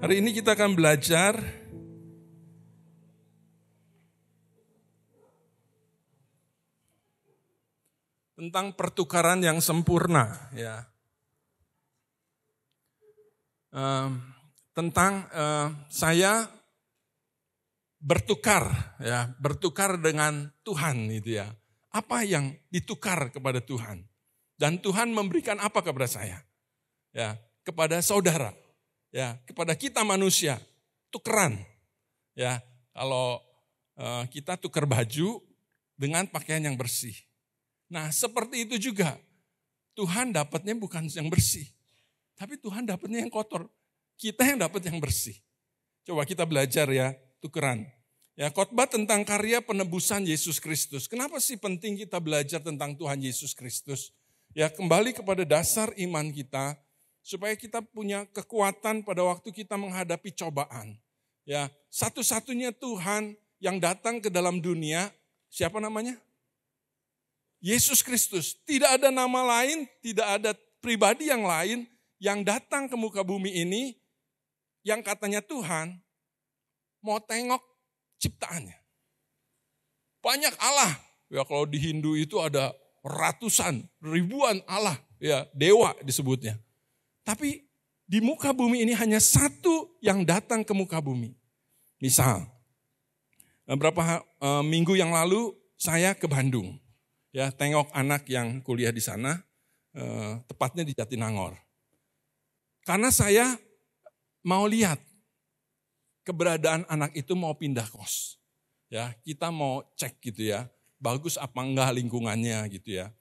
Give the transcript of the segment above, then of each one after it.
Hari ini kita akan belajar tentang pertukaran yang sempurna, ya. Tentang saya bertukar, ya, bertukar dengan Tuhan, gitu ya. Apa yang ditukar kepada Tuhan? Dan Tuhan memberikan apa kepada saya? Ya, kepada saudara, ya, kepada kita manusia, tukeran. Ya, kalau kita tukar baju dengan pakaian yang bersih. Nah, seperti itu juga. Tuhan dapatnya bukan yang bersih, tapi Tuhan dapatnya yang kotor. Kita yang dapat yang bersih. Coba kita belajar ya, tukeran. Ya, khotbah tentang karya penebusan Yesus Kristus. Kenapa sih penting kita belajar tentang Tuhan Yesus Kristus? Ya, kembali kepada dasar iman kita, supaya kita punya kekuatan pada waktu kita menghadapi cobaan. Ya, satu-satunya Tuhan yang datang ke dalam dunia, siapa namanya? Yesus Kristus. Tidak ada nama lain, tidak ada pribadi yang lain yang datang ke muka bumi ini yang katanya Tuhan mau tengok ciptaannya. Banyak Allah. Ya, kalau di Hindu itu ada ratusan, ribuan Allah, ya, dewa disebutnya. Tapi di muka bumi ini hanya satu yang datang ke muka bumi. Misal, beberapa minggu yang lalu saya ke Bandung. Ya, tengok anak yang kuliah di sana, tepatnya di Jatinangor. Karena saya mau lihat keberadaan anak itu mau pindah kos. Ya, kita mau cek gitu ya, bagus apa enggak lingkungannya gitu ya.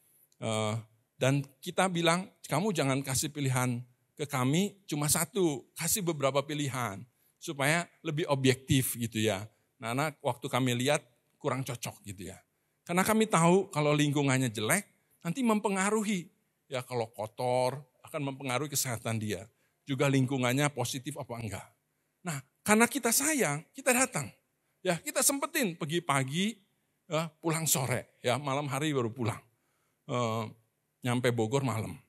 Dan kita bilang, kamu jangan kasih pilihan ke kami cuma satu, kasih beberapa pilihan supaya lebih objektif gitu ya. Nah, waktu kami lihat kurang cocok gitu ya. Karena kami tahu kalau lingkungannya jelek, nanti mempengaruhi. Ya, kalau kotor akan mempengaruhi kesehatan dia. Juga lingkungannya positif apa enggak. Nah, karena kita sayang, kita datang. Ya, kita sempetin pergi pagi, ya, pulang sore. Ya, malam hari baru pulang. Nyampe Bogor malam.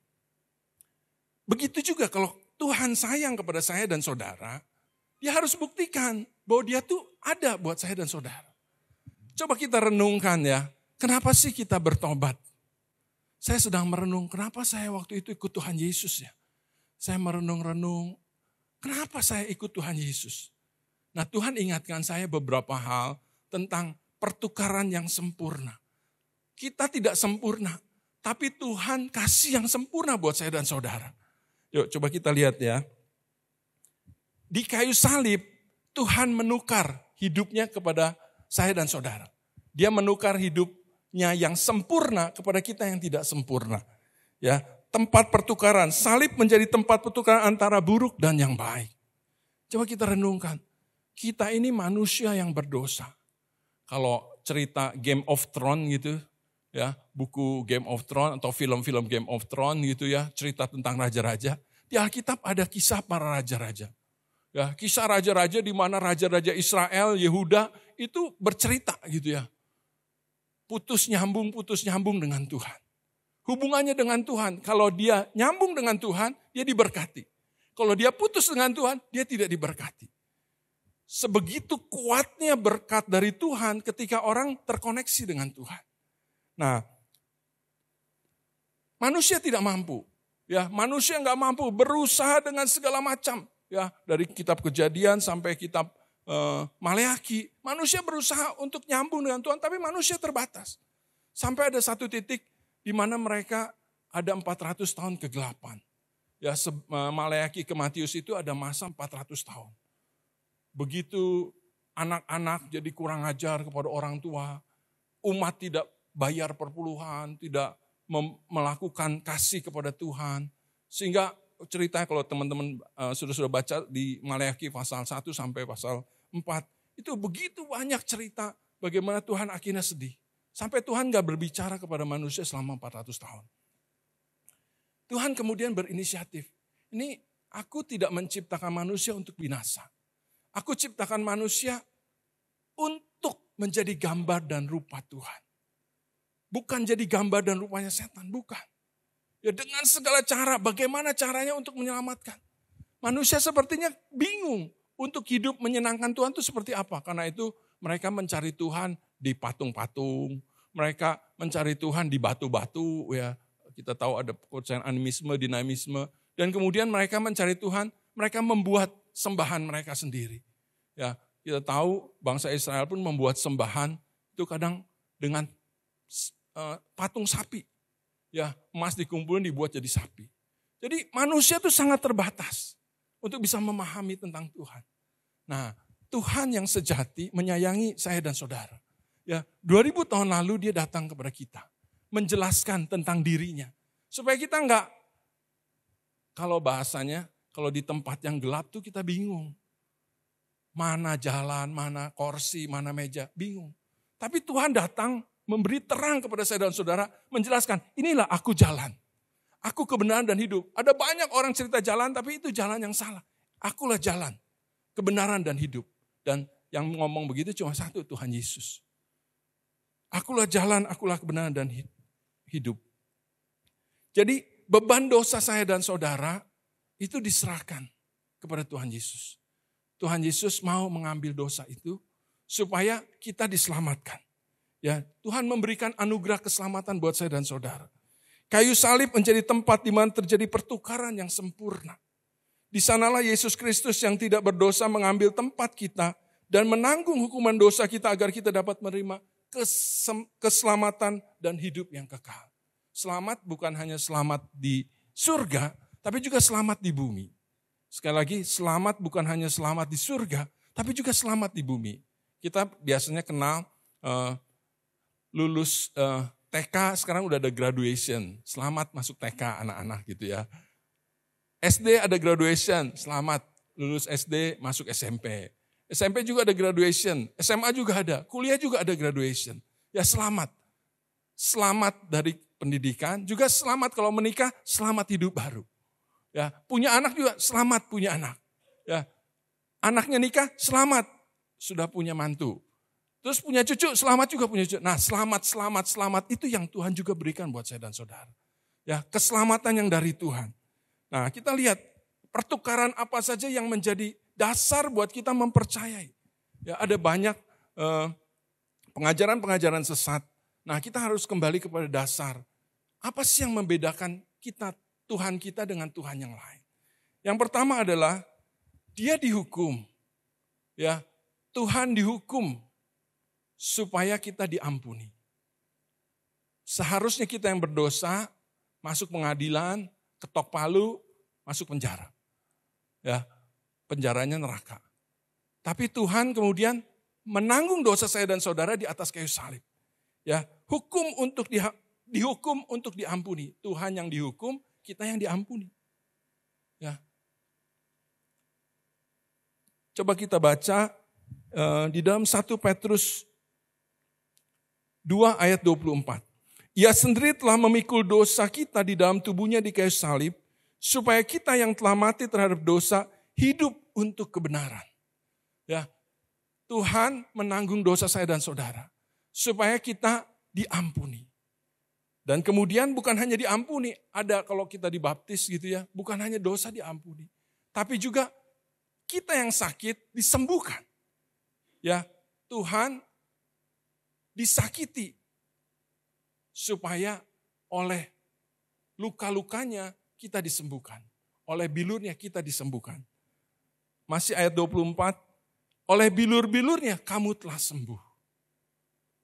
Begitu juga kalau Tuhan sayang kepada saya dan saudara, dia harus buktikan bahwa dia tuh ada buat saya dan saudara. Coba kita renungkan ya, kenapa sih kita bertobat? Saya sedang merenung, kenapa saya waktu itu ikut Tuhan Yesus ya? Saya merenung-renung, kenapa saya ikut Tuhan Yesus? Nah, Tuhan ingatkan saya beberapa hal tentang pertukaran yang sempurna. Kita tidak sempurna, tapi Tuhan kasih yang sempurna buat saya dan saudara. Yuk coba kita lihat ya. Di kayu salib, Tuhan menukar hidupnya kepada saya dan saudara. Dia menukar hidupnya yang sempurna kepada kita yang tidak sempurna. Ya, tempat pertukaran, salib menjadi tempat pertukaran antara buruk dan yang baik. Coba kita renungkan, kita ini manusia yang berdosa. Kalau cerita Game of Thrones gitu, ya, buku Game of Thrones atau film-film Game of Thrones gitu ya, cerita tentang raja-raja. Di Alkitab ada kisah para raja-raja. Ya, kisah raja-raja di mana raja-raja Israel, Yehuda itu bercerita gitu ya. Putus nyambung dengan Tuhan. Hubungannya dengan Tuhan, kalau dia nyambung dengan Tuhan, dia diberkati. Kalau dia putus dengan Tuhan, dia tidak diberkati. Sebegitu kuatnya berkat dari Tuhan ketika orang terkoneksi dengan Tuhan. Nah, manusia tidak mampu. Ya, manusia nggak mampu, berusaha dengan segala macam. Ya, dari kitab Kejadian sampai kitab Maleaki, manusia berusaha untuk nyambung dengan Tuhan, tapi manusia terbatas. Sampai ada satu titik di mana mereka ada 400 tahun kegelapan. Ya, Maleaki ke Matius itu ada masa 400 tahun. Begitu anak-anak jadi kurang ajar kepada orang tua, umat tidak bayar perpuluhan, tidak melakukan kasih kepada Tuhan. Sehingga ceritanya kalau teman-teman sudah baca di Maleaki pasal 1 sampai pasal 4, itu begitu banyak cerita bagaimana Tuhan akhirnya sedih. Sampai Tuhan gak berbicara kepada manusia selama 400 tahun. Tuhan kemudian berinisiatif. Ini aku tidak menciptakan manusia untuk binasa. Aku ciptakan manusia untuk menjadi gambar dan rupa Tuhan. Bukan jadi gambar dan rupanya setan, bukan. Ya dengan segala cara, bagaimana caranya untuk menyelamatkan. Manusia sepertinya bingung untuk hidup menyenangkan Tuhan itu seperti apa. Karena itu mereka mencari Tuhan di patung-patung. Mereka mencari Tuhan di batu-batu. Ya, kita tahu ada kepercayaan animisme, dinamisme. Dan kemudian mereka mencari Tuhan, mereka membuat sembahan mereka sendiri. Ya, kita tahu bangsa Israel pun membuat sembahan itu kadang dengan patung sapi. Ya, emas dikumpulin dibuat jadi sapi. Jadi manusia itu sangat terbatas untuk bisa memahami tentang Tuhan. Nah, Tuhan yang sejati menyayangi saya dan saudara. Ya, 2000 tahun lalu dia datang kepada kita, menjelaskan tentang dirinya. Supaya kita enggak, kalau bahasanya, kalau di tempat yang gelap tuh kita bingung. Mana jalan, mana kursi, mana meja, bingung. Tapi Tuhan datang memberi terang kepada saya dan saudara, menjelaskan, inilah aku jalan. Aku kebenaran dan hidup. Ada banyak orang cerita jalan, tapi itu jalan yang salah. Akulah jalan, kebenaran dan hidup. Dan yang ngomong begitu cuma satu, Tuhan Yesus. Akulah jalan, akulah kebenaran dan hidup. Jadi beban dosa saya dan saudara itu diserahkan kepada Tuhan Yesus. Tuhan Yesus mau mengambil dosa itu supaya kita diselamatkan. Ya, Tuhan memberikan anugerah keselamatan buat saya dan saudara. Kayu salib menjadi tempat di mana terjadi pertukaran yang sempurna. Di sanalah Yesus Kristus yang tidak berdosa mengambil tempat kita dan menanggung hukuman dosa kita agar kita dapat menerima keselamatan dan hidup yang kekal. Selamat bukan hanya selamat di surga, tapi juga selamat di bumi. Sekali lagi, selamat bukan hanya selamat di surga, tapi juga selamat di bumi. Kita biasanya kenal lulus TK, sekarang udah ada graduation. Selamat masuk TK anak-anak gitu ya. SD ada graduation, selamat lulus SD masuk SMP. SMP juga ada graduation, SMA juga ada, kuliah juga ada graduation. Ya selamat. Selamat dari pendidikan, juga selamat kalau menikah, selamat hidup baru. Ya, punya anak juga selamat punya anak. Ya. Anaknya nikah, selamat sudah punya mantu. Terus punya cucu, selamat juga punya cucu. Nah, selamat itu yang Tuhan juga berikan buat saya dan saudara. Ya, keselamatan yang dari Tuhan. Nah, kita lihat pertukaran apa saja yang menjadi dasar buat kita mempercayai. Ya, ada banyak pengajaran-pengajaran sesat. Nah, kita harus kembali kepada dasar. Apa sih yang membedakan kita, Tuhan kita dengan Tuhan yang lain? Yang pertama adalah dia dihukum. Ya, Tuhan dihukum supaya kita diampuni. Seharusnya kita yang berdosa masuk pengadilan, ketok palu, masuk penjara. Ya, penjaranya neraka. Tapi Tuhan kemudian menanggung dosa saya dan saudara di atas kayu salib. Ya, hukum untuk dihukum untuk diampuni. Tuhan yang dihukum, kita yang diampuni. Ya. Coba kita baca di dalam 1 Petrus 2 ayat 24. Ia sendiri telah memikul dosa kita di dalam tubuhnya di kayu salib, supaya kita yang telah mati terhadap dosa hidup untuk kebenaran. Ya, Tuhan menanggung dosa saya dan saudara, supaya kita diampuni. Dan kemudian bukan hanya diampuni, ada kalau kita dibaptis gitu ya, bukan hanya dosa diampuni, tapi juga kita yang sakit disembuhkan. Ya, Tuhan disakiti supaya oleh luka-lukanya kita disembuhkan. Oleh bilurnya kita disembuhkan. Masih ayat 24, oleh bilur-bilurnya kamu telah sembuh.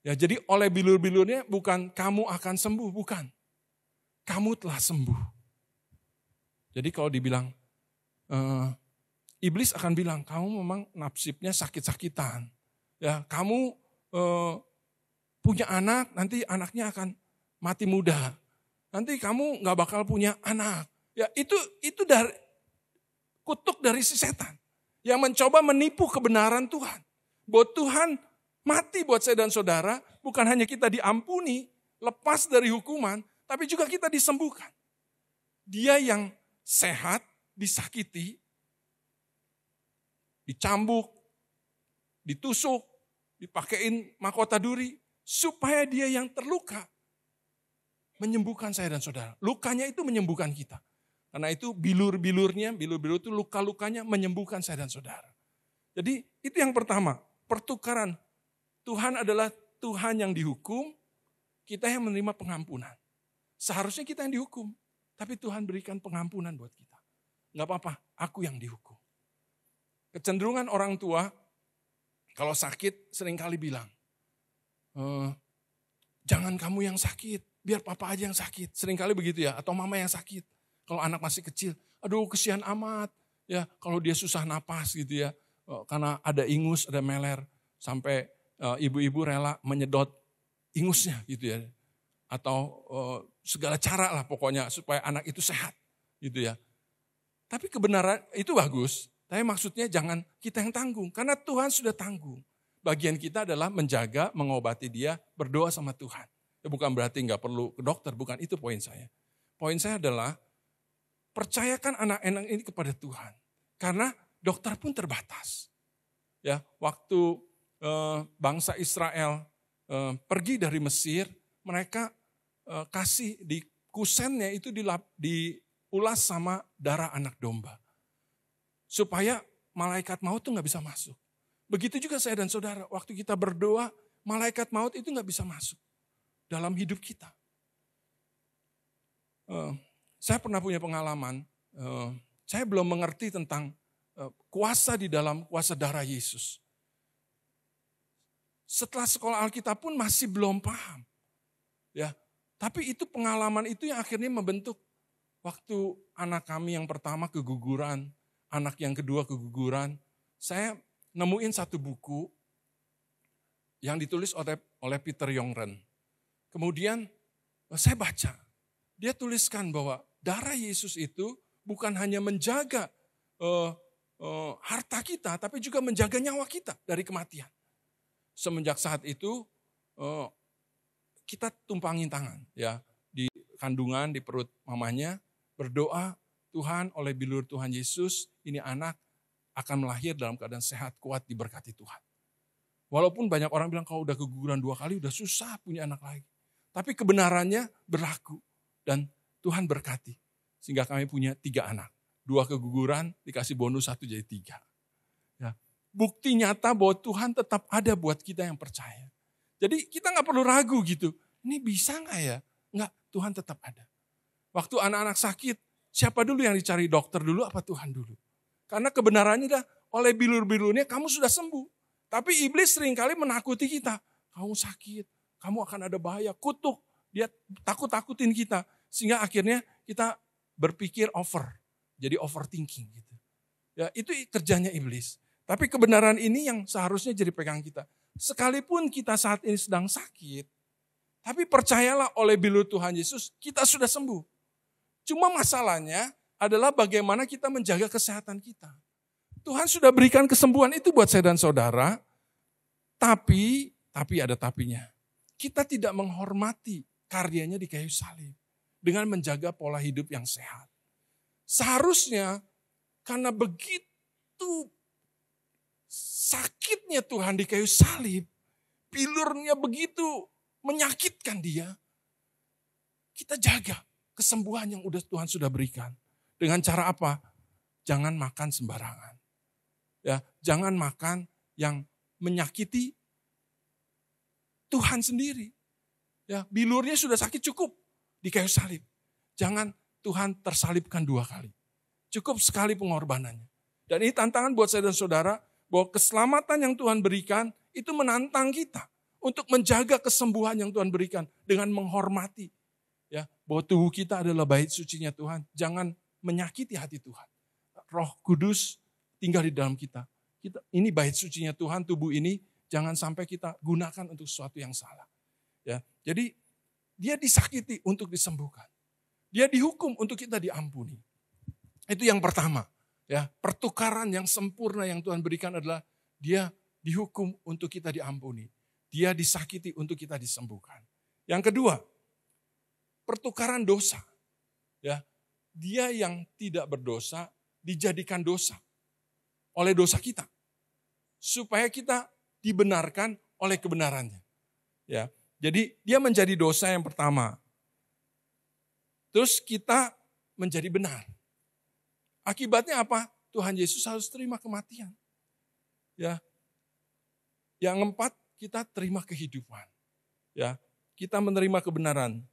Ya, jadi oleh bilur-bilurnya bukan kamu akan sembuh, bukan. Kamu telah sembuh. Jadi kalau dibilang, iblis akan bilang, kamu memang nasibnya sakit-sakitan. Ya, kamu punya anak, nanti anaknya akan mati muda. Nanti kamu gak bakal punya anak. Ya, itu dari kutuk dari si setan yang mencoba menipu kebenaran Tuhan. Bahwa Tuhan mati buat saya dan saudara, bukan hanya kita diampuni, lepas dari hukuman, tapi juga kita disembuhkan. Dia yang sehat, disakiti, dicambuk, ditusuk, dipakein mahkota duri, supaya dia yang terluka menyembuhkan saya dan saudara. Lukanya itu menyembuhkan kita. Karena itu bilur itu luka-lukanya menyembuhkan saya dan saudara. Jadi itu yang pertama, pertukaran. Tuhan adalah Tuhan yang dihukum, kita yang menerima pengampunan. Seharusnya kita yang dihukum, tapi Tuhan berikan pengampunan buat kita. Gak apa-apa, aku yang dihukum. Kecenderungan orang tua, kalau sakit seringkali bilang, jangan kamu yang sakit, biar papa aja yang sakit. Seringkali begitu ya, atau mama yang sakit. Kalau anak masih kecil, aduh kesian amat. Ya, kalau dia susah napas gitu ya, karena ada ingus, ada meler. Sampai ibu-ibu rela menyedot ingusnya gitu ya. Atau segala cara lah pokoknya supaya anak itu sehat gitu ya. Tapi kebenaran itu bagus, tapi maksudnya jangan kita yang tanggung. Karena Tuhan sudah tanggung. Bagian kita adalah menjaga, mengobati dia, berdoa sama Tuhan. Ya, bukan berarti nggak perlu ke dokter, bukan itu poin saya. Poin saya adalah percayakan anak-anak ini kepada Tuhan. Karena dokter pun terbatas. Ya, waktu bangsa Israel pergi dari Mesir, mereka kasih di kusennya itu diulas sama darah anak domba. Supaya malaikat maut itu nggak bisa masuk. Begitu juga saya dan saudara, waktu kita berdoa, malaikat maut itu nggak bisa masuk dalam hidup kita. Saya pernah punya pengalaman, saya belum mengerti tentang kuasa di dalam kuasa darah Yesus. Setelah sekolah Alkitab pun masih belum paham. Ya, tapi itu pengalaman itu yang akhirnya membentuk. Waktu anak kami yang pertama keguguran, anak yang kedua keguguran, saya nemuin satu buku yang ditulis oleh Peter Yongren. Kemudian saya baca, dia tuliskan bahwa darah Yesus itu bukan hanya menjaga harta kita, tapi juga menjaga nyawa kita dari kematian. Semenjak saat itu kita tumpangin tangan ya di kandungan, di perut mamanya, berdoa, Tuhan oleh bilur Tuhan Yesus, ini anak akan melahir dalam keadaan sehat, kuat, diberkati Tuhan. Walaupun banyak orang bilang kalau udah keguguran 2 kali udah susah punya anak lagi. Tapi kebenarannya berlaku dan Tuhan berkati. Sehingga kami punya 3 anak. 2 keguguran dikasih bonus 1 jadi 3. Ya. Bukti nyata bahwa Tuhan tetap ada buat kita yang percaya. Jadi kita gak perlu ragu gitu. Ini bisa gak ya? Enggak, Tuhan tetap ada. Waktu anak-anak sakit, siapa dulu yang dicari, dokter dulu apa Tuhan dulu? Karena kebenarannya dah oleh bilur-bilurnya kamu sudah sembuh. Tapi iblis seringkali menakuti kita. Kamu sakit, kamu akan ada bahaya, kutuk. Dia takut-takutin kita. Sehingga akhirnya kita berpikir over. Jadi overthinking gitu. Ya, itu kerjanya iblis. Tapi kebenaran ini yang seharusnya jadi pegang kita. Sekalipun kita saat ini sedang sakit, tapi percayalah oleh bilur Tuhan Yesus, kita sudah sembuh. Cuma masalahnya adalah bagaimana kita menjaga kesehatan kita. Tuhan sudah berikan kesembuhan itu buat saya dan saudara, tapi ada tapinya. Kita tidak menghormati karyanya di kayu salib dengan menjaga pola hidup yang sehat. Seharusnya karena begitu sakitnya Tuhan di kayu salib, bilurnya begitu menyakitkan dia, kita jaga kesembuhan yang Tuhan sudah berikan. Dengan cara apa? Jangan makan sembarangan. Ya, jangan makan yang menyakiti Tuhan sendiri. Ya, bilurnya sudah sakit cukup di kayu salib. Jangan Tuhan tersalibkan 2 kali. Cukup sekali pengorbanannya. Dan ini tantangan buat saya dan saudara, bahwa keselamatan yang Tuhan berikan itu menantang kita untuk menjaga kesembuhan yang Tuhan berikan dengan menghormati. Ya, bahwa tubuh kita adalah bait sucinya Tuhan. Jangan menyakiti hati Tuhan. Roh Kudus tinggal di dalam kita. Ini bait sucinya Tuhan, tubuh ini jangan sampai kita gunakan untuk sesuatu yang salah. Ya, jadi dia disakiti untuk disembuhkan. Dia dihukum untuk kita diampuni. Itu yang pertama. Ya, pertukaran yang sempurna yang Tuhan berikan adalah dia dihukum untuk kita diampuni. Dia disakiti untuk kita disembuhkan. Yang kedua, pertukaran dosa. Ya, dia yang tidak berdosa dijadikan dosa oleh dosa kita. Supaya kita dibenarkan oleh kebenarannya. Ya, jadi dia menjadi dosa yang pertama. Terus kita menjadi benar. Akibatnya apa? Tuhan Yesus harus terima kematian. Ya. Yang keempat, kita terima kehidupan. Ya, kita menerima kebenaran.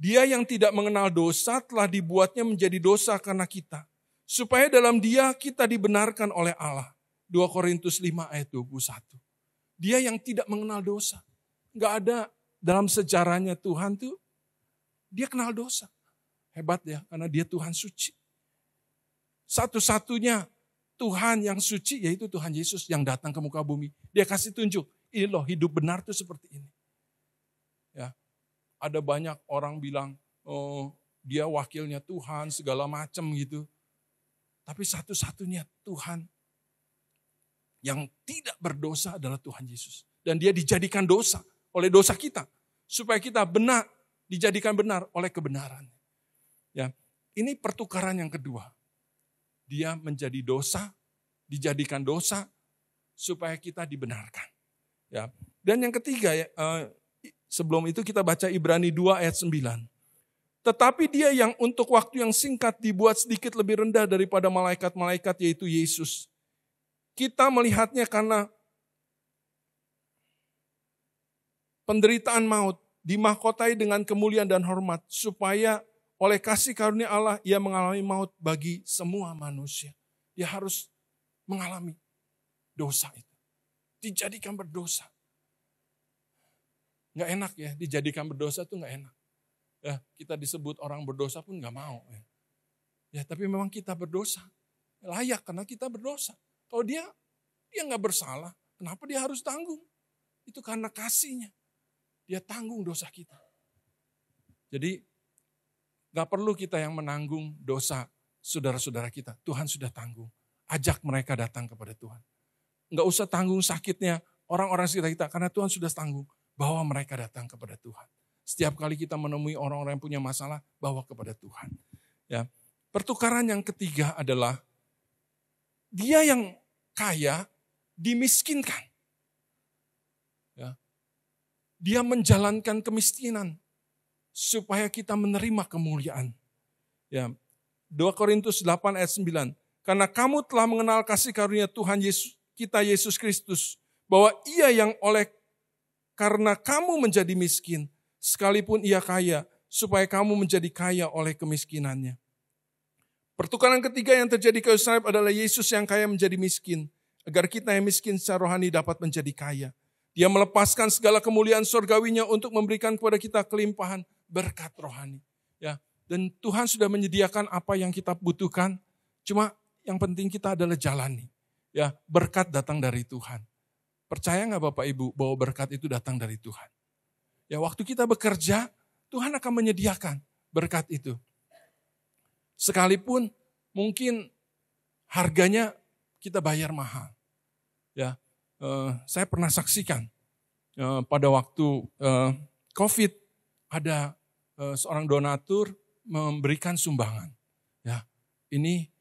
Dia yang tidak mengenal dosa telah dibuatnya menjadi dosa karena kita. Supaya dalam dia kita dibenarkan oleh Allah. 2 Korintus 5 ayat 21. Dia yang tidak mengenal dosa. Enggak ada dalam sejarahnya Tuhan tuh, dia kenal dosa. Hebat ya, karena dia Tuhan suci. Satu-satunya Tuhan yang suci yaitu Tuhan Yesus yang datang ke muka bumi. Dia kasih tunjuk, ini loh hidup benar tuh seperti ini. Ya, ada banyak orang bilang, oh dia wakilnya Tuhan segala macam gitu. Tapi satu-satunya Tuhan yang tidak berdosa adalah Tuhan Yesus. Dan dia dijadikan dosa oleh dosa kita. Supaya kita benar, dijadikan benar oleh kebenaran. Ya, ini pertukaran yang kedua. Dia menjadi dosa, dijadikan dosa, supaya kita dibenarkan. Ya. Dan yang ketiga, ya, sebelum itu kita baca Ibrani 2 ayat 9. Tetapi dia yang untuk waktu yang singkat dibuat sedikit lebih rendah daripada malaikat-malaikat, yaitu Yesus. Kita melihatnya karena penderitaan maut, dimahkotai dengan kemuliaan dan hormat, supaya oleh kasih karunia Allah, ia mengalami maut bagi semua manusia. Dia harus mengalami dosa itu. Dijadikan berdosa. Nggak enak ya, dijadikan berdosa itu nggak enak. Ya, kita disebut orang berdosa pun nggak mau. Ya, tapi memang kita berdosa. Layak karena kita berdosa. Kalau dia nggak bersalah, kenapa dia harus tanggung? Itu karena kasihnya. Dia tanggung dosa kita. Jadi, gak perlu kita yang menanggung dosa saudara-saudara kita. Tuhan sudah tanggung. Ajak mereka datang kepada Tuhan. Gak usah tanggung sakitnya orang-orang sekitar kita. Karena Tuhan sudah tanggung. Bawa mereka datang kepada Tuhan. Setiap kali kita menemui orang-orang yang punya masalah, bawa kepada Tuhan. Ya. Pertukaran yang ketiga adalah dia yang kaya dimiskinkan. Ya. Dia menjalankan kemiskinan supaya kita menerima kemuliaan. Ya. 2 Korintus 8 ayat 9. Karena kamu telah mengenal kasih karunia Tuhan Yesus, kita Yesus Kristus, bahwa ia yang karena kamu menjadi miskin, sekalipun ia kaya, supaya kamu menjadi kaya oleh kemiskinannya. Pertukaran ketiga yang terjadi kayu salib adalah Yesus yang kaya menjadi miskin, agar kita yang miskin secara rohani dapat menjadi kaya. Dia melepaskan segala kemuliaan surgawinya untuk memberikan kepada kita kelimpahan berkat rohani. Ya, dan Tuhan sudah menyediakan apa yang kita butuhkan. Cuma yang penting kita adalah jalani. Ya, berkat datang dari Tuhan. Percaya nggak Bapak Ibu bahwa berkat itu datang dari Tuhan? Ya, waktu kita bekerja, Tuhan akan menyediakan berkat itu. Sekalipun mungkin harganya kita bayar mahal. Ya, saya pernah saksikan pada waktu COVID ada seorang donatur memberikan sumbangan. Ya, ini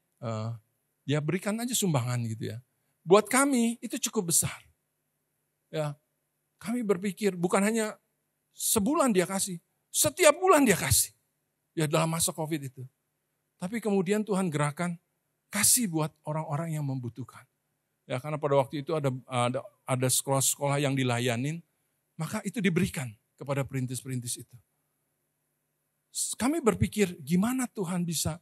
dia berikan aja sumbangan gitu ya. Buat kami itu cukup besar. Ya, kami berpikir bukan hanya sebulan dia kasih, setiap bulan dia kasih. Ya dalam masa COVID itu. Tapi kemudian Tuhan gerakan kasih buat orang-orang yang membutuhkan. Ya karena pada waktu itu ada sekolah-sekolah yang dilayanin, maka itu diberikan kepada perintis-perintis itu. Kami berpikir gimana Tuhan bisa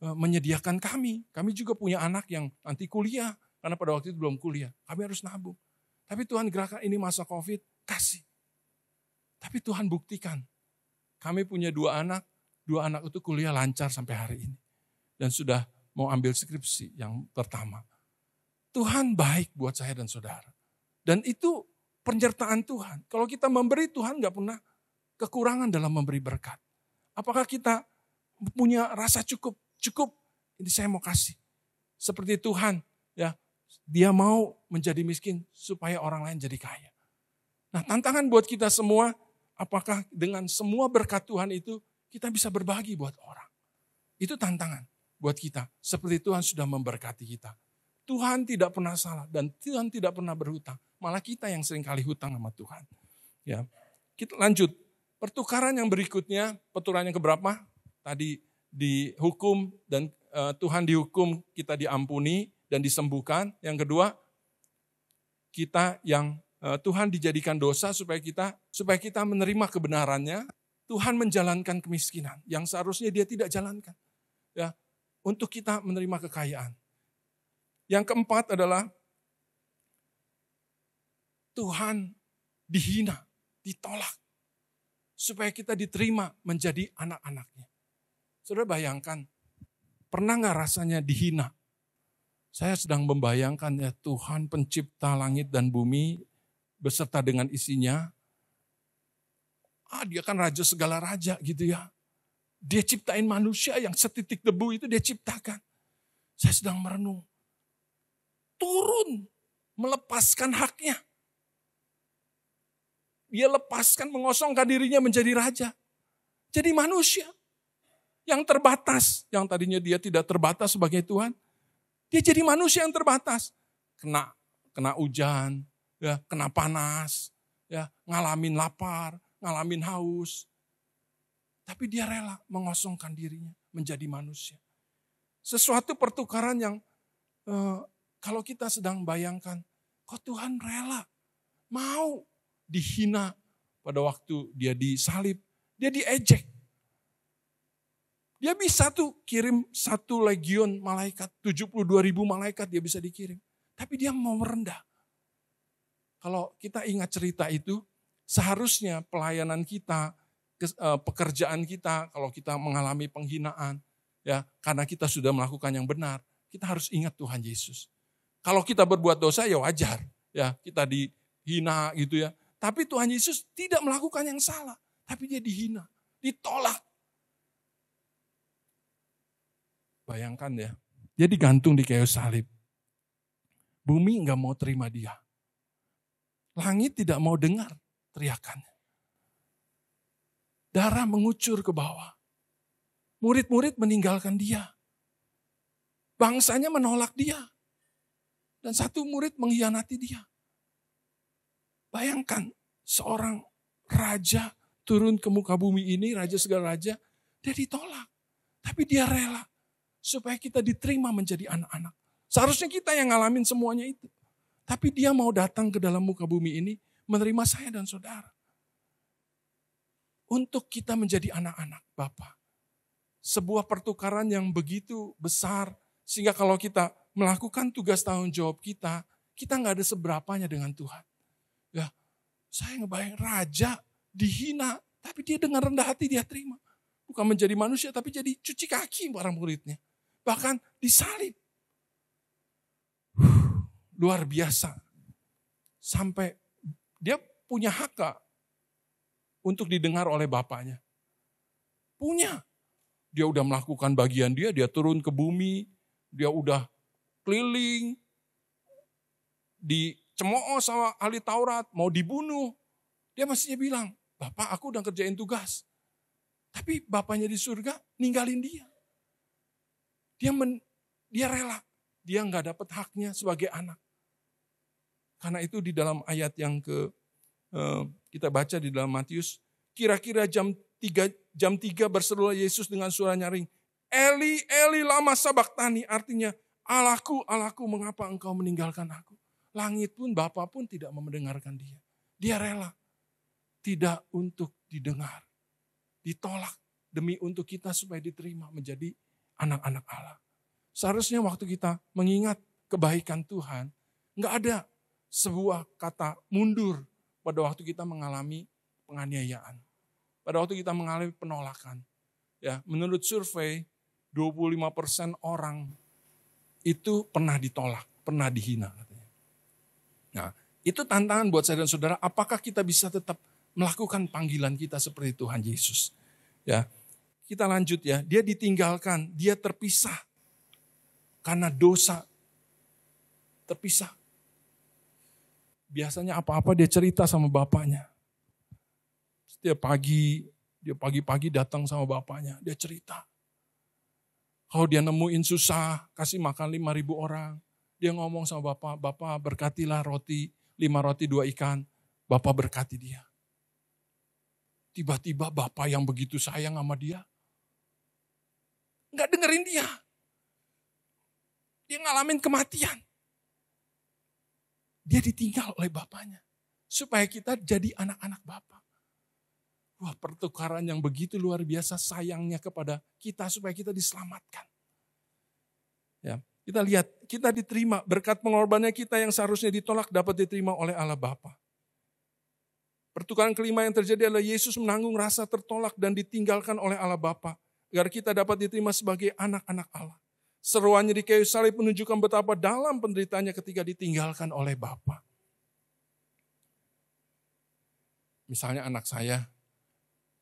menyediakan kami. Kami juga punya anak yang nanti kuliah. Karena pada waktu itu belum kuliah. Kami harus nabung. Tapi Tuhan gerakan ini masa COVID, kasih. Tapi Tuhan buktikan. Kami punya 2 anak. 2 anak itu kuliah lancar sampai hari ini. Dan sudah mau ambil skripsi yang pertama. Tuhan baik buat saya dan saudara. Dan itu penyertaan Tuhan. Kalau kita memberi, Tuhan gak pernah kekurangan dalam memberi berkat. Apakah kita punya rasa cukup? Cukup, ini saya mau kasih. Seperti Tuhan, ya, dia mau menjadi miskin supaya orang lain jadi kaya. Nah, tantangan buat kita semua, apakah dengan semua berkat Tuhan itu kita bisa berbagi buat orang? Itu tantangan buat kita. Seperti Tuhan sudah memberkati kita. Tuhan tidak pernah salah dan Tuhan tidak pernah berhutang. Malah kita yang sering kali hutang sama Tuhan. Ya, kita lanjut. Pertukaran yang berikutnya, pertukaran yang keberapa? Tadi di hukum dan Tuhan dihukum, kita diampuni dan disembuhkan. Yang kedua, kita yang Tuhan dijadikan dosa supaya kita menerima kebenarannya. Tuhan menjalankan kemiskinan yang seharusnya dia tidak jalankan. Ya, untuk kita menerima kekayaan. Yang keempat adalah Tuhan dihina, ditolak. Supaya kita diterima menjadi anak-anaknya. Saudara bayangkan, pernah gak rasanya dihina? Saya sedang membayangkan ya Tuhan pencipta langit dan bumi beserta dengan isinya. Dia kan raja segala raja gitu ya. Dia ciptain manusia yang setitik debu itu dia ciptakan. Saya sedang merenung. Turun, melepaskan haknya. Dia lepaskan, mengosongkan dirinya menjadi raja. Jadi manusia yang terbatas. Yang tadinya dia tidak terbatas sebagai Tuhan. Dia jadi manusia yang terbatas. Kena hujan, ya, kena panas, ya, ngalamin lapar, ngalamin haus. Tapi dia rela mengosongkan dirinya menjadi manusia. Sesuatu pertukaran yang kalau kita sedang bayangkan, kok Tuhan rela mau dihina pada waktu dia disalib, dia diejek. Dia bisa tuh kirim 1 legion malaikat, 72.000 malaikat dia bisa dikirim. Tapi dia mau merendah. Kalau kita ingat cerita itu, seharusnya pelayanan kita, pekerjaan kita, kalau kita mengalami penghinaan, ya karena kita sudah melakukan yang benar, kita harus ingat Tuhan Yesus. Kalau kita berbuat dosa ya wajar, ya kita dihina gitu ya. Tapi Tuhan Yesus tidak melakukan yang salah, tapi dia dihina, ditolak. Bayangkan ya, dia digantung di kayu salib. Bumi nggak mau terima dia. Langit tidak mau dengar teriakannya. Darah mengucur ke bawah. Murid-murid meninggalkan dia. Bangsanya menolak dia. Dan satu murid mengkhianati dia. Bayangkan seorang raja turun ke muka bumi ini, raja segala raja, dia ditolak. Tapi dia rela supaya kita diterima menjadi anak-anak. Seharusnya kita yang ngalamin semuanya itu. Tapi dia mau datang ke dalam muka bumi ini, menerima saya dan saudara. Untuk kita menjadi anak-anak Bapa. Sebuah pertukaran yang begitu besar, sehingga kalau kita melakukan tugas tanggung jawab kita nggak ada seberapanya dengan Tuhan. Ya, saya ngebayang raja dihina, tapi dia dengan rendah hati dia terima. Bukan menjadi manusia, tapi jadi cuci kaki para muridnya. Bahkan disalib. Luar biasa. Sampai dia punya hak untuk didengar oleh bapaknya. Punya. Dia udah melakukan bagian dia turun ke bumi. Dia udah keliling. Dicemooh sama ahli Taurat, mau dibunuh. Dia mestinya bilang, Bapak aku udah kerjain tugas. Tapi bapaknya di surga ninggalin dia. Dia rela. Dia nggak dapat haknya sebagai anak. Karena itu di dalam ayat yang kita baca di dalam Matius, kira-kira jam 3 berserulah Yesus dengan suara nyaring, Eli, Eli lama sabaktani, artinya Allahku, Allahku mengapa engkau meninggalkan aku. Langit pun, Bapa pun tidak mendengarkan dia. Dia rela tidak untuk didengar, ditolak demi untuk kita supaya diterima menjadi anak-anak Allah. Seharusnya waktu kita mengingat kebaikan Tuhan, nggak ada sebuah kata mundur pada waktu kita mengalami penganiayaan. Pada waktu kita mengalami penolakan. Ya, menurut survei 25% orang itu pernah ditolak, pernah dihina katanya. Nah, itu tantangan buat saya dan saudara, apakah kita bisa tetap melakukan panggilan kita seperti Tuhan Yesus? Ya. Kita lanjut ya, dia ditinggalkan, dia terpisah karena dosa. Terpisah. Biasanya apa-apa dia cerita sama bapaknya. Setiap pagi, dia pagi-pagi datang sama bapaknya, dia cerita. Kalau dia nemuin susah, kasih makan 5.000 orang. Dia ngomong sama bapak, Bapak berkatilah roti, 5 roti 2 ikan. Bapak berkati dia. Tiba-tiba bapak yang begitu sayang sama dia, nggak dengerin dia. Dia ngalamin kematian. Dia ditinggal oleh bapaknya. Supaya kita jadi anak-anak Bapa. Wah, pertukaran yang begitu luar biasa sayangnya kepada kita supaya kita diselamatkan. Ya, kita lihat, kita diterima berkat pengorbanannya kita yang seharusnya ditolak dapat diterima oleh Allah Bapa. Pertukaran kelima yang terjadi adalah Yesus menanggung rasa tertolak dan ditinggalkan oleh Allah Bapa agar kita dapat diterima sebagai anak-anak Allah. Seruannya di kayu salib menunjukkan betapa dalam penderitaannya ketika ditinggalkan oleh Bapa. Misalnya anak saya,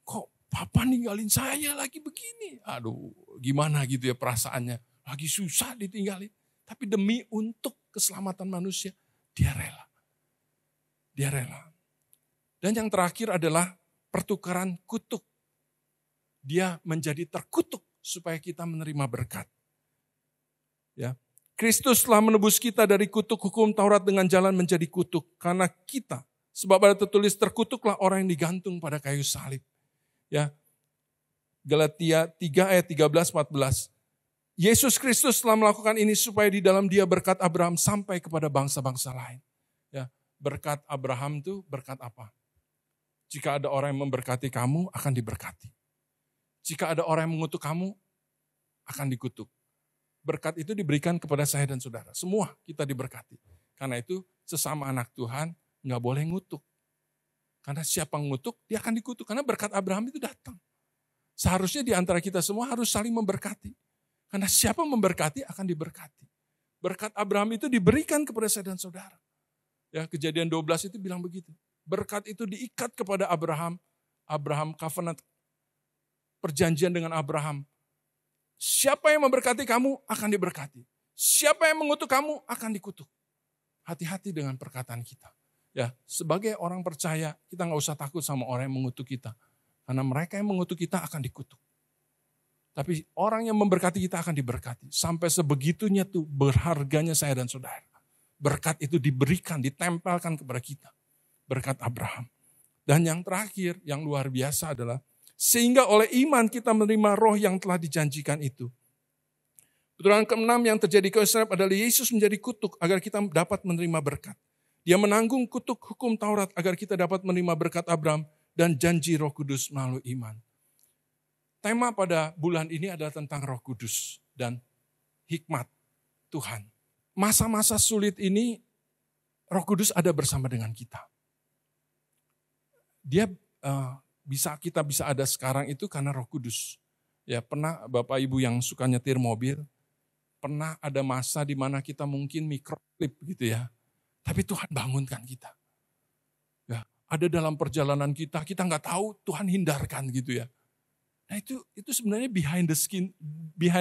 kok papa ninggalin saya lagi begini? Aduh, gimana gitu ya perasaannya. Lagi susah ditinggalin. Tapi demi untuk keselamatan manusia, dia rela. Dia rela. Dan yang terakhir adalah pertukaran kutuk. Dia menjadi terkutuk supaya kita menerima berkat. Ya, Kristus telah menebus kita dari kutuk hukum Taurat dengan jalan menjadi kutuk. Karena kita, sebab ada tertulis terkutuklah orang yang digantung pada kayu salib. Ya, Galatia 3 ayat 13-14. Yesus Kristus telah melakukan ini supaya di dalam dia berkat Abraham sampai kepada bangsa-bangsa lain. Ya, berkat Abraham itu berkat apa? Jika ada orang yang memberkati kamu, akan diberkati. Jika ada orang yang mengutuk kamu, akan dikutuk. Berkat itu diberikan kepada saya dan saudara. Semua kita diberkati. Karena itu sesama anak Tuhan nggak boleh ngutuk. Karena siapa ngutuk, dia akan dikutuk. Karena berkat Abraham itu datang. Seharusnya di antara kita semua harus saling memberkati. Karena siapa memberkati akan diberkati. Berkat Abraham itu diberikan kepada saya dan saudara. Ya, Kejadian 12 itu bilang begitu. Berkat itu diikat kepada Abraham. Abraham covenant, perjanjian dengan Abraham. Siapa yang memberkati kamu akan diberkati. Siapa yang mengutuk kamu akan dikutuk. Hati-hati dengan perkataan kita. Ya, sebagai orang percaya, kita nggak usah takut sama orang yang mengutuk kita. Karena mereka yang mengutuk kita akan dikutuk. Tapi orang yang memberkati kita akan diberkati. Sampai sebegitunya tuh berharganya saya dan saudara. Berkat itu diberikan, ditempelkan kepada kita. Berkat Abraham. Dan yang terakhir, yang luar biasa adalah, sehingga oleh iman kita menerima roh yang telah dijanjikan itu. Pertukaran ke-6 yang terjadi ke Israel adalah Yesus menjadi kutuk agar kita dapat menerima berkat. Dia menanggung kutuk hukum Taurat agar kita dapat menerima berkat Abraham dan janji Roh Kudus melalui iman. Tema pada bulan ini adalah tentang Roh Kudus dan hikmat Tuhan. Masa-masa sulit ini Roh Kudus ada bersama dengan kita. Dia kita bisa ada sekarang itu karena Roh Kudus. Ya, pernah Bapak Ibu yang suka nyetir mobil, pernah ada masa di mana kita mungkin mikroklip gitu ya. Tapi Tuhan bangunkan kita. Ya, ada dalam perjalanan kita nggak tahu Tuhan hindarkan gitu ya. Nah itu sebenarnya behind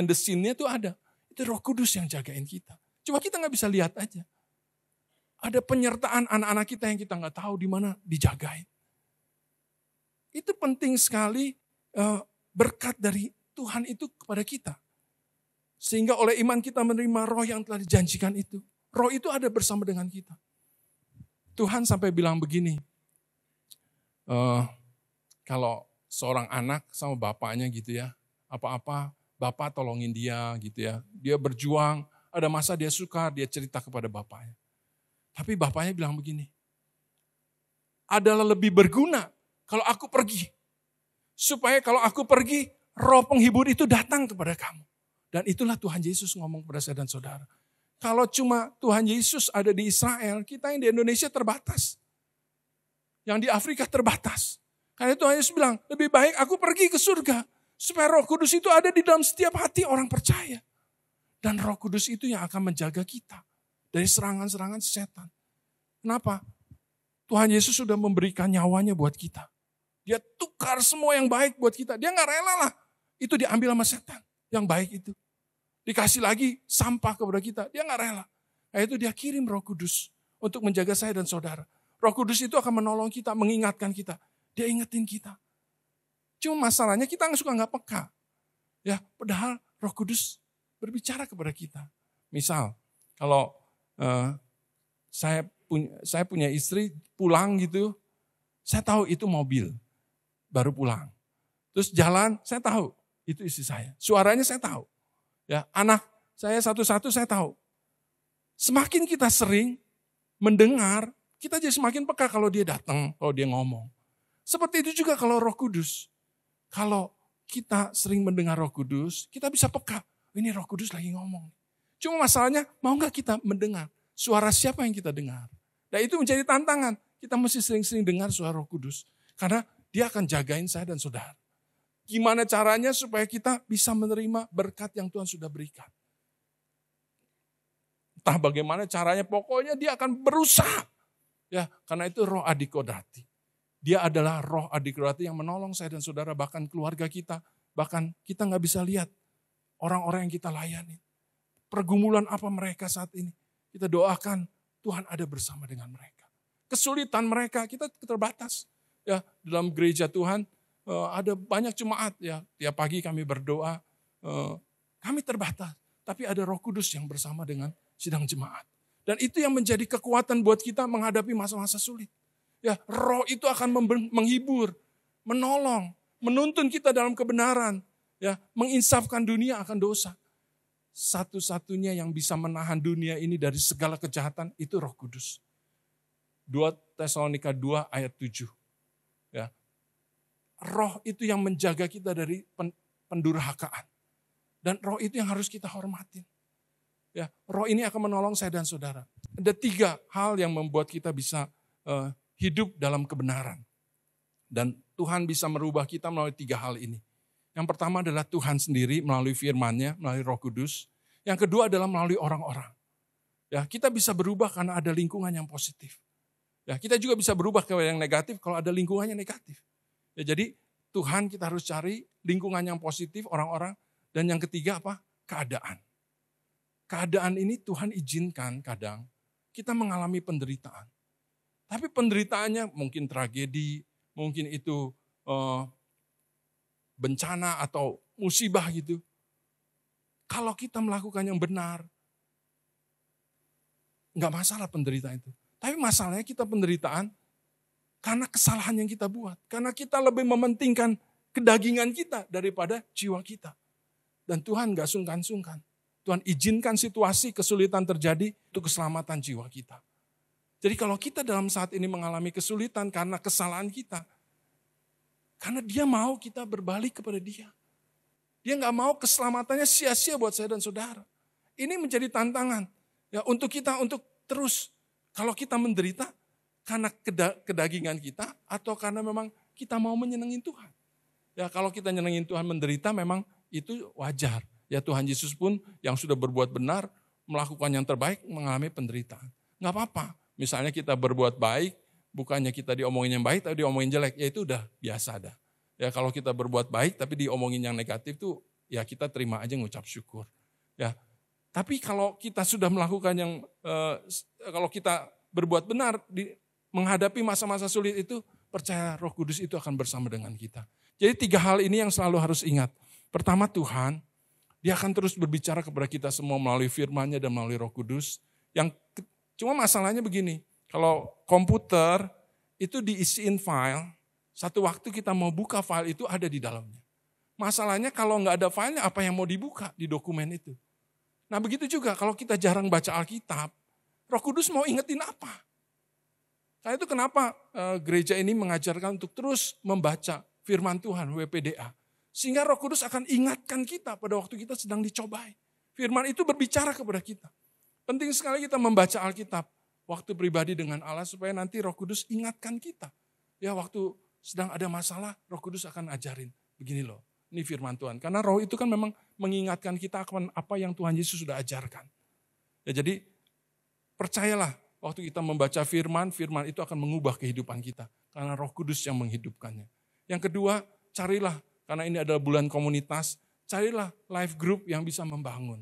the scene-nya tuh ada. Itu Roh Kudus yang jagain kita. Cuma kita nggak bisa lihat aja. Ada penyertaan anak-anak kita yang kita nggak tahu di mana dijagain. Itu penting sekali berkat dari Tuhan itu kepada kita. Sehingga oleh iman kita menerima roh yang telah dijanjikan itu. Roh itu ada bersama dengan kita. Tuhan sampai bilang begini, kalau seorang anak sama bapaknya gitu ya, apa-apa bapak tolongin dia gitu ya. Dia berjuang, ada masa dia suka, dia cerita kepada bapaknya. Tapi bapaknya bilang begini, adalah lebih berguna kalau aku pergi. Supaya kalau aku pergi, roh penghibur itu datang kepada kamu. Dan itulah Tuhan Yesus ngomong kepada saya dan saudara. Kalau cuma Tuhan Yesus ada di Israel, kita yang di Indonesia terbatas. Yang di Afrika terbatas. Karena Tuhan Yesus bilang, lebih baik aku pergi ke surga. Supaya Roh Kudus itu ada di dalam setiap hati orang percaya. Dan Roh Kudus itu yang akan menjaga kita dari serangan-serangan setan. Kenapa? Tuhan Yesus sudah memberikan nyawanya buat kita. Dia tukar semua yang baik buat kita. Dia gak rela lah. Itu diambil sama setan. Yang baik itu. Dikasih lagi sampah kepada kita. Dia gak rela. Nah itu dia kirim Roh Kudus. Untuk menjaga saya dan saudara. Roh Kudus itu akan menolong kita. Mengingatkan kita. Dia ingetin kita. Cuma masalahnya kita suka gak peka. Ya, padahal Roh Kudus berbicara kepada kita. Misal. Kalau saya punya istri pulang gitu. Saya tahu itu mobil. Baru pulang. Terus jalan, saya tahu. Itu istri saya. Suaranya saya tahu. Ya, anak saya satu-satu saya tahu. Semakin kita sering mendengar, kita jadi semakin peka kalau dia datang, kalau dia ngomong. Seperti itu juga kalau Roh Kudus. Kalau kita sering mendengar Roh Kudus, kita bisa peka. Ini Roh Kudus lagi ngomong. Cuma masalahnya, mau nggak kita mendengar? Suara siapa yang kita dengar? Dan itu menjadi tantangan. Kita mesti sering-sering dengar suara Roh Kudus. Karena dia akan jagain saya dan saudara. Gimana caranya supaya kita bisa menerima berkat yang Tuhan sudah berikan. Entah bagaimana caranya, pokoknya dia akan berusaha. Ya, karena itu roh adikodrati. Dia adalah roh adikodrati yang menolong saya dan saudara, bahkan keluarga kita. Bahkan kita nggak bisa lihat orang-orang yang kita layani. Pergumulan apa mereka saat ini. Kita doakan Tuhan ada bersama dengan mereka. Kesulitan mereka, kita terbatas. Ya, dalam gereja Tuhan ada banyak jemaat. Ya, tiap pagi kami berdoa. Kami terbatas. Tapi ada Roh Kudus yang bersama dengan sidang jemaat. Dan itu yang menjadi kekuatan buat kita menghadapi masa-masa sulit. Ya, roh itu akan menghibur, menolong, menuntun kita dalam kebenaran, ya, menginsafkan dunia akan dosa. Satu-satunya yang bisa menahan dunia ini dari segala kejahatan itu Roh Kudus. 2 Tesalonika 2 ayat 7. Ya. Roh itu yang menjaga kita dari pendurhakaan. Dan roh itu yang harus kita hormatin. Ya, roh ini akan menolong saya dan saudara. Ada 3 hal yang membuat kita bisa hidup dalam kebenaran. Dan Tuhan bisa merubah kita melalui 3 hal ini. Yang pertama adalah Tuhan sendiri melalui firman-Nya, melalui Roh Kudus. Yang kedua adalah melalui orang-orang. Ya, kita bisa berubah karena ada lingkungan yang positif. Ya, kita juga bisa berubah ke yang negatif kalau ada lingkungan yang negatif. Ya, jadi Tuhan kita harus cari lingkungan yang positif, orang-orang. Dan yang ketiga apa? Keadaan. Keadaan ini Tuhan izinkan kadang kita mengalami penderitaan. Tapi penderitaannya mungkin tragedi, mungkin itu bencana atau musibah gitu. Kalau kita melakukan yang benar, nggak masalah penderitaan itu. Tapi masalahnya kita penderitaan karena kesalahan yang kita buat. Karena kita lebih mementingkan kedagingan kita daripada jiwa kita. Dan Tuhan nggak sungkan-sungkan. Tuhan izinkan situasi kesulitan terjadi untuk keselamatan jiwa kita. Jadi kalau kita dalam saat ini mengalami kesulitan karena kesalahan kita, karena dia mau kita berbalik kepada dia. Dia nggak mau keselamatannya sia-sia buat saya dan saudara. Ini menjadi tantangan ya untuk kita untuk terus. Kalau kita menderita karena kedagingan kita atau karena memang kita mau menyenangin Tuhan. Ya kalau kita nyenengin Tuhan menderita memang itu wajar. Ya Tuhan Yesus pun yang sudah berbuat benar, melakukan yang terbaik, mengalami penderitaan. Nggak apa-apa. Misalnya kita berbuat baik, bukannya kita diomongin yang baik, tapi diomongin jelek. Ya itu udah biasa dah. Ya kalau kita berbuat baik, tapi diomongin yang negatif tuh, ya kita terima aja ngucap syukur. Ya. Tapi kalau kita sudah melakukan yang, kalau kita berbuat benar, menghadapi masa-masa sulit itu, percaya Roh Kudus itu akan bersama dengan kita. Jadi 3 hal ini yang selalu harus ingat. Pertama Tuhan, Dia akan terus berbicara kepada kita semua melalui firman-Nya dan melalui Roh Kudus. Cuma masalahnya begini, kalau komputer itu diisiin file, satu waktu kita mau buka file itu ada di dalamnya. Masalahnya kalau nggak ada filenya, apa yang mau dibuka di dokumen itu? Nah begitu juga kalau kita jarang baca Alkitab, Roh Kudus mau ingetin apa? Karena itu kenapa gereja ini mengajarkan untuk terus membaca firman Tuhan, WPDA. Sehingga Roh Kudus akan ingatkan kita pada waktu kita sedang dicobai. Firman itu berbicara kepada kita. Penting sekali kita membaca Alkitab. Waktu pribadi dengan Allah supaya nanti Roh Kudus ingatkan kita. Ya waktu sedang ada masalah, Roh Kudus akan ajarin. Begini loh, ini firman Tuhan. Karena roh itu kan memang mengingatkan kita akan apa yang Tuhan Yesus sudah ajarkan. Ya jadi percayalah waktu kita membaca firman, firman itu akan mengubah kehidupan kita. Karena Roh Kudus yang menghidupkannya. Yang kedua, carilah. Karena ini adalah bulan komunitas, carilah life group yang bisa membangun.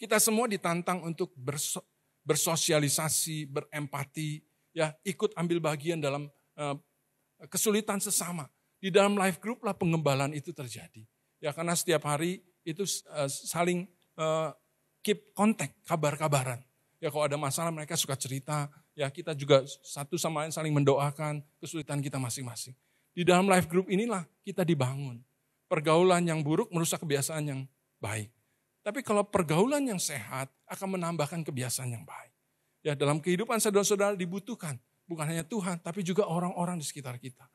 Kita semua ditantang untuk bersosialisasi, berempati, ya ikut ambil bagian dalam kesulitan sesama. Di dalam life group lah pengembalaan itu terjadi. Ya karena setiap hari itu saling keep contact, kabar-kabaran. Ya kalau ada masalah mereka suka cerita, ya kita juga satu sama lain saling mendoakan kesulitan kita masing-masing. Di dalam life group inilah kita dibangun. Pergaulan yang buruk merusak kebiasaan yang baik. Tapi kalau pergaulan yang sehat, akan menambahkan kebiasaan yang baik. Ya, dalam kehidupan saudara-saudara dibutuhkan bukan hanya Tuhan, tapi juga orang-orang di sekitar kita.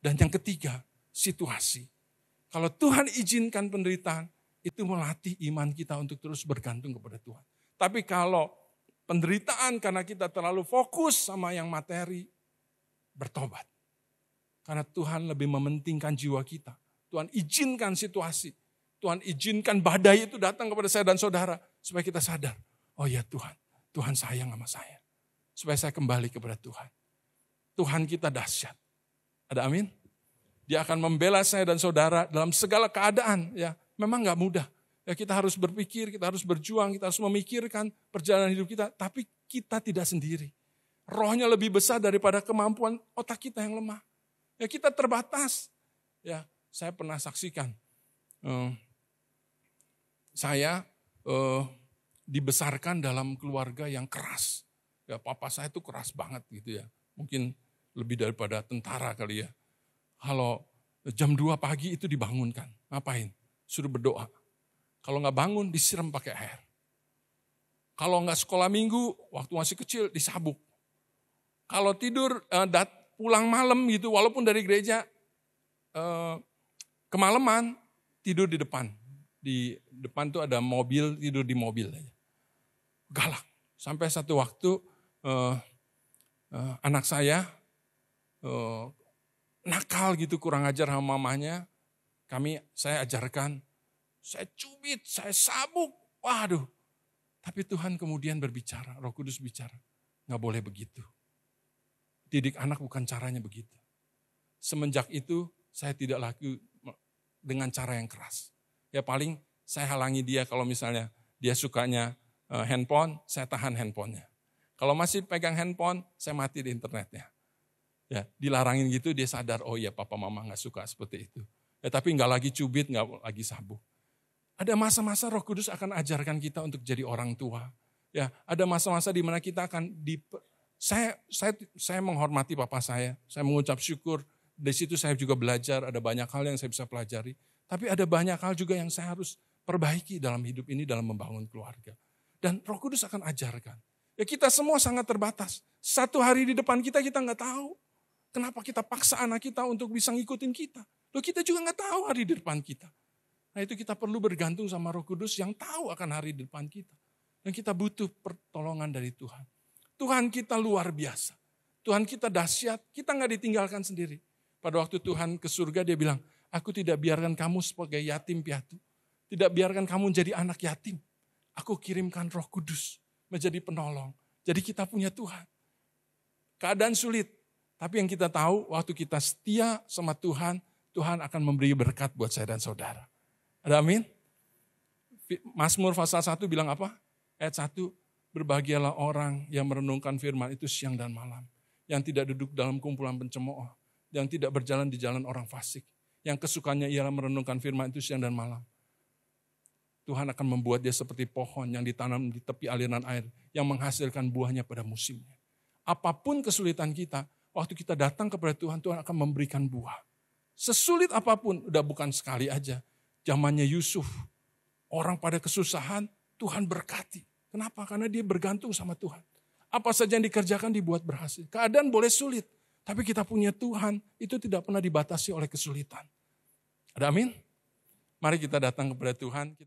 Dan yang ketiga, situasi. Kalau Tuhan izinkan penderitaan, itu melatih iman kita untuk terus bergantung kepada Tuhan. Tapi kalau penderitaan karena kita terlalu fokus sama yang materi, bertobat. Karena Tuhan lebih mementingkan jiwa kita. Tuhan izinkan situasi. Tuhan izinkan badai itu datang kepada saya dan saudara. Supaya kita sadar, oh ya Tuhan, Tuhan sayang sama saya. Supaya saya kembali kepada Tuhan. Tuhan kita dahsyat. Ada amin? Dia akan membela saya dan saudara dalam segala keadaan. Ya, memang gak mudah. Ya, kita harus berpikir, kita harus berjuang, kita harus memikirkan perjalanan hidup kita. Tapi kita tidak sendiri. Rohnya lebih besar daripada kemampuan otak kita yang lemah. Ya, kita terbatas. Ya, saya pernah saksikan. Saya dibesarkan dalam keluarga yang keras. Ya, papa saya itu keras banget gitu ya. Mungkin lebih daripada tentara kali ya. Kalau jam 2 pagi itu dibangunkan. Ngapain? Suruh berdoa. Kalau nggak bangun disiram pakai air. Kalau nggak sekolah minggu, waktu masih kecil disabuk. Kalau tidur pulang malam gitu, walaupun dari gereja kemalaman tidur di depan. Di depan tuh ada mobil, tidur di mobil aja. Galak. Sampai satu waktu anak saya nakal gitu, kurang ajar sama mamanya. Saya ajarkan, saya cubit, saya sabuk. Waduh. Tapi Tuhan kemudian berbicara, Roh Kudus bicara. Nggak boleh begitu. Didik anak bukan caranya begitu. Semenjak itu saya tidak lagi dengan cara yang keras. Ya paling saya halangi dia kalau misalnya dia sukanya handphone, saya tahan handphonenya. Kalau masih pegang handphone, saya mati di internetnya. Ya, dilarangin gitu dia sadar, oh iya papa mama gak suka seperti itu. Ya, tapi gak lagi cubit, gak lagi sabuk. Ada masa-masa Roh Kudus akan ajarkan kita untuk jadi orang tua. Ya, ada masa-masa di mana kita akan saya menghormati papa saya mengucap syukur. Di situ saya juga belajar, ada banyak hal yang saya bisa pelajari. Tapi ada banyak hal juga yang saya harus perbaiki dalam hidup ini dalam membangun keluarga. Dan Roh Kudus akan ajarkan. Ya kita semua sangat terbatas. Satu hari di depan kita nggak tahu. Kenapa kita paksa anak kita untuk bisa ngikutin kita. Loh kita juga nggak tahu hari di depan kita. Nah itu kita perlu bergantung sama Roh Kudus yang tahu akan hari di depan kita. Dan kita butuh pertolongan dari Tuhan. Tuhan kita luar biasa. Tuhan kita dahsyat, kita nggak ditinggalkan sendiri. Pada waktu Tuhan ke surga dia bilang, aku tidak biarkan kamu sebagai yatim piatu. Tidak biarkan kamu jadi anak yatim. Aku kirimkan Roh Kudus menjadi penolong. Jadi kita punya Tuhan. Keadaan sulit. Tapi yang kita tahu waktu kita setia sama Tuhan, Tuhan akan memberi berkat buat saya dan saudara. Ada amin? Mazmur pasal 1 bilang apa? Ayat 1, berbahagialah orang yang merenungkan firman itu siang dan malam. Yang tidak duduk dalam kumpulan pencemooh. Yang tidak berjalan di jalan orang fasik. Yang kesukaannya ialah merenungkan firman itu siang dan malam. Tuhan akan membuat dia seperti pohon yang ditanam di tepi aliran air. Yang menghasilkan buahnya pada musimnya. Apapun kesulitan kita, waktu kita datang kepada Tuhan, Tuhan akan memberikan buah. Sesulit apapun, udah bukan sekali aja. Zamannya Yusuf, orang pada kesusahan, Tuhan berkati. Kenapa? Karena dia bergantung sama Tuhan. Apa saja yang dikerjakan dibuat berhasil. Keadaan boleh sulit, tapi kita punya Tuhan, itu tidak pernah dibatasi oleh kesulitan. Ada amin? Mari kita datang kepada Tuhan.